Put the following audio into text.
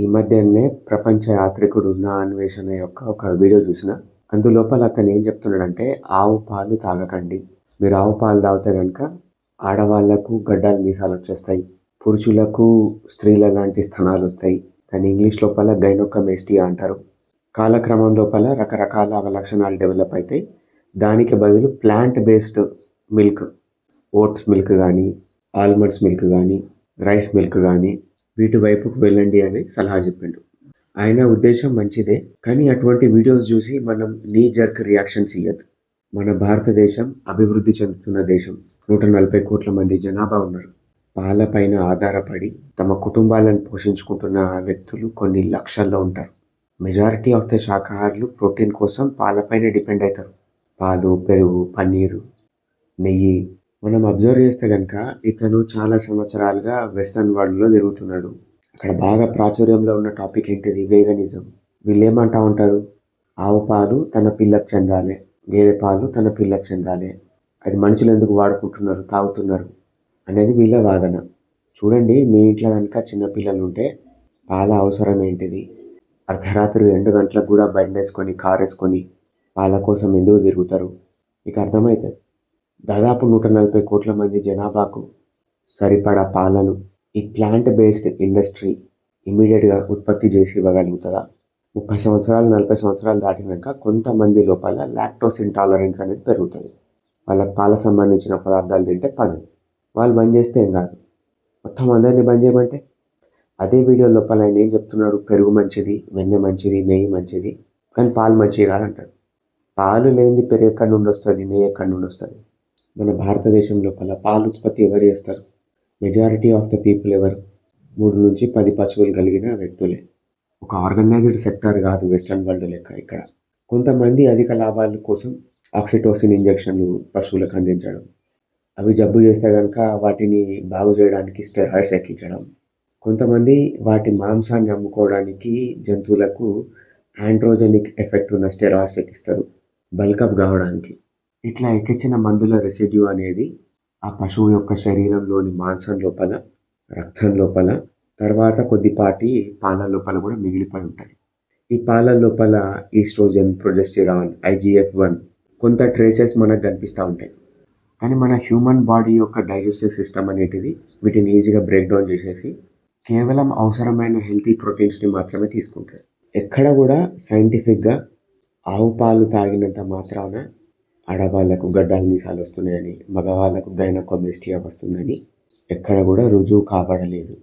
ఈ మధ్యనే ప్రపంచ యాత్రికుడు నా అన్వేషణ యొక్క ఒక వీడియో చూసిన. అందులోపల అతను ఏం చెప్తున్నాడంటే, ఆవు పాలు తాగకండి. మీరు ఆవు పాలు తాగితే కనుక ఆడవాళ్లకు గడ్డాలు మీసాలు వచ్చేస్తాయి, పురుషులకు స్త్రీల లాంటి స్థనాలు వస్తాయి. కానీ ఇంగ్లీష్ లోపల గైనోకమేస్టియా అంటారు. కాలక్రమం లోపల రకరకాల లక్షణాలు డెవలప్ అవుతాయి. దానికి బదులు plant based milk, oats milk కానీ, ఆల్మండ్స్ మిల్క్ కానీ, రైస్ మిల్క్ కానీ వీటి వైపుకు వెళ్ళండి అని సలహా చెప్పిండు. ఆయన ఉద్దేశం మంచిదే, కానీ అటువంటి వీడియోస్ చూసి మనం నీ జర్క్ రియాక్షన్స్ ఇవ్వద్దు. మన భారతదేశం అభివృద్ధి చెందుతున్న దేశం. 140 కోట్ల మంది జనాభా ఉన్నారు. పాలపైన ఆధారపడి తమ కుటుంబాలను పోషించుకుంటున్న వ్యక్తులు కొన్ని లక్షల్లో ఉంటారు. మెజారిటీ ఆఫ్ ద శాకాహారులు ప్రోటీన్ కోసం పాలపైన డిపెండ్ అవుతారు. పాలు, పెరుగు, పన్నీరు, నెయ్యి. మనం అబ్జర్వ్ చేస్తే కనుక ఇతను చాలా సంవత్సరాలుగా వెస్టర్న్ వరల్డ్లో తిరుగుతున్నాడు. అక్కడ బాగా ప్రాచుర్యంలో ఉన్న టాపిక్ ఏంటిది? వేగనిజం. వీళ్ళు ఏమంటా ఉంటారు? ఆవు పాలు తన పిల్లకు చెందాలి, గేదె పాలు తన పిల్లకు చెందాలి, అది మనుషులు ఎందుకు వాడుకుంటున్నారు, తాగుతున్నారు అనేది వీళ్ళ వాదన. చూడండి, మీ ఇంట్లో కనుక చిన్నపిల్లలు ఉంటే పాల అవసరం ఏంటిది? అర్ధరాత్రి 2 గంటలకు కూడా బండి వేసుకొని, కారు వేసుకొని పాల కోసం ఎందుకు తిరుగుతారు? మీకు అర్థమవుతుంది. దాదాపు 140 కోట్ల మంది జనాభాకు సరిపడా పాలను ఈ ప్లాంట్ బేస్డ్ ఇండస్ట్రీ ఇమీడియట్గా ఉత్పత్తి చేసి ఇవ్వగలుగుతుందా? 30 సంవత్సరాలు 40 సంవత్సరాలు దాటినాక కొంతమంది లోపల లాక్టోస్ ఇంటాలరెన్స్ అనేది పెరుగుతుంది. వాళ్ళకి పాల సంబంధించిన పదార్థాలు తింటే పడదు. వాళ్ళు బంద్ చేస్తే ఏం కాదు. మొత్తం అందరినీ బంద్ చేయమంటే? అదే వీడియో లోపల ఆయన ఏం చెప్తున్నాడు? పెరుగు మంచిది, వెన్నె మంచిది, నెయ్యి మంచిది, కానీ పాలు మంచిది కాదంటాడు. పాలు లేనిది పెరుగు ఎక్కడి నుండి వస్తుంది, నెయ్యి ఎక్కడి నుండి వస్తుంది? మన భారతదేశం లోపల పాలు ఉత్పత్తి ఎవరు చేస్తారు? మెజారిటీ ఆఫ్ ద పీపుల్ ఎవరు? 3 నుంచి 10 పశువులు కలిగిన వ్యక్తులే. ఒక ఆర్గనైజ్డ్ సెక్టర్ కాదు వెస్టర్న్ వరల్డ్ లెక్క. ఇక్కడ కొంతమంది అధిక లాభాల కోసం ఆక్సిటోసిన్ ఇంజెక్షన్లు పశువులకు అందించడం, అవి జబ్బు చేస్తే కనుక వాటిని బాగు చేయడానికి స్టెరాయిడ్స్ ఎక్కించడం, కొంతమంది వాటి మాంసాన్ని అమ్ముకోవడానికి జంతువులకు ఆండ్రోజెనిక్ ఎఫెక్ట్ ఉన్న స్టెరాయిడ్స్ ఎక్కిస్తారు బల్కప్ కావడానికి. ఇట్లా ఎక్కించిన మందుల రెసిడ్యూ అనేది ఆ పశువు యొక్క శరీరంలోని మాంసం లోపల, రక్తం లోపల, తర్వాత కొద్దిపాటి పాల లోపల కూడా మిగిలిపోయి ఉంటుంది. ఈ పాల లోపల ఈస్ట్రోజన్, ప్రొజెస్టిరాన్, IGF-1 కొంత ట్రేసెస్ మనకు కనిపిస్తూ ఉంటాయి. కానీ మన హ్యూమన్ బాడీ యొక్క డైజెస్టివ్ సిస్టమ్ అనేటిది వీటిని ఈజీగా బ్రేక్ డౌన్ చేసేసి కేవలం అవసరమైన హెల్తీ ప్రోటీన్స్ని మాత్రమే తీసుకుంటారు. ఎక్కడ కూడా సైంటిఫిక్గా ఆవు పాలు తాగినంత మాత్రాన ఆడవాళ్లకు గడ్డాలు మీసాలు వస్తున్నాయని, మగవాళ్లకు గైనకోమాస్టియా వస్తుందని ఎక్కడ కూడా రుజువు కాబడలేదు.